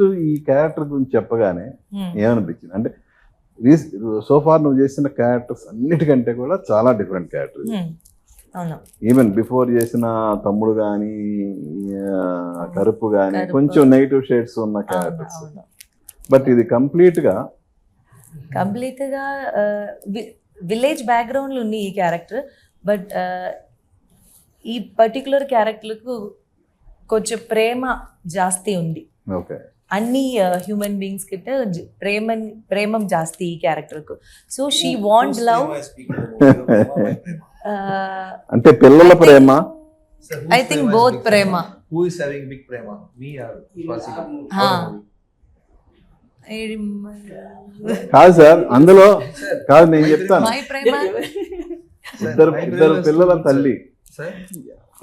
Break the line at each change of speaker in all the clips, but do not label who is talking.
ఈ క్యారెక్టర్ గురించి చెప్పగానే ఏమనిపించింది అంటే సోఫార్ నువ్వు చేసిన క్యారెక్టర్స్ అన్నిటికంటే కూడా చాలా డిఫరెంట్ క్యారెక్టర్. ఈవెన్ బిఫోర్ చేసిన తమ్ముడు గాని కరుపు గాని కొంచెం నెగిటివ్ షేడ్స్ ఉన్న క్యారెక్టర్స్, బట్ ఇది కంప్లీట్ గా
విలేజ్ బ్యాక్గ్రౌండ్ లో ఉంది ఈ క్యారెక్టర్. బట్ ఈ పర్టికులర్ క్యారెక్టర్కు కొంచెం ప్రేమ జాస్తి ఉంది.
ఓకే,
అన్ని హ్యూమన్ బీయింగ్స్ కిட்ட ప్రేమం జాస్తి ఈ క్యారెక్టర్కు. So she want love.
అంటే పిల్లల ప్రేమ,
ఐ థింక్ బోత్ ప్రేమ.
Who is having big prema? Me or Swastika?
కాదు సార్, అందులో కాదు నేను చెప్తాను.
మై ప్రేమ
ఇద్దరు పిల్లల తల్లి,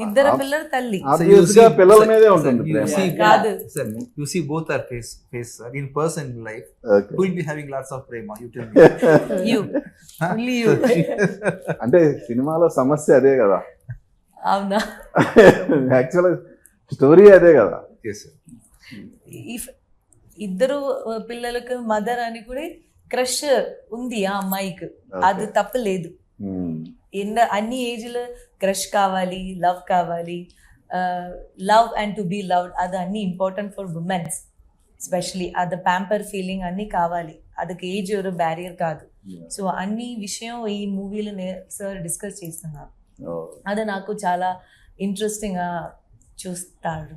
ఇద్దరు పిల్లల తల్లి.
ఆబ్వియస్ గా పిల్లల మీదే ఉంటుంది ప్రేమ.
కాదు
Sir, you see both are face sir. In person in life,
Okay.
who will be having lots of prema? You tell me.
You only you.
అంటే సినిమాలో సమస్య అదే కదా,
అవునా?
యాక్చువల్ స్టోరీ అదే కదా.
Yes sir.
ఇఫ్ ఇద్దరు పిల్లలకు మదర్ అని కూడా క్రష్ ఉంది ఆ అమ్మాయికి, అది తప్పలేదు. అన్ని ఏజ్లో క్రష్ కావాలి, లవ్ కావాలి, love and to be loved, అది అన్ని ఇంపార్టెంట్ ఫర్ ఉమెన్స్ స్పెషలీ. అది ప్యాంపర్ ఫీలింగ్ అన్నీ కావాలి, అదొక ఏజ్ ఒక బ్యారియర్ కాదు. సో అన్ని విషయం ఈ మూవీలో సార్ డిస్కస్ చేస్తున్నారు. అది నాకు చాలా ఇంట్రెస్టింగ్గా చూస్తాడు.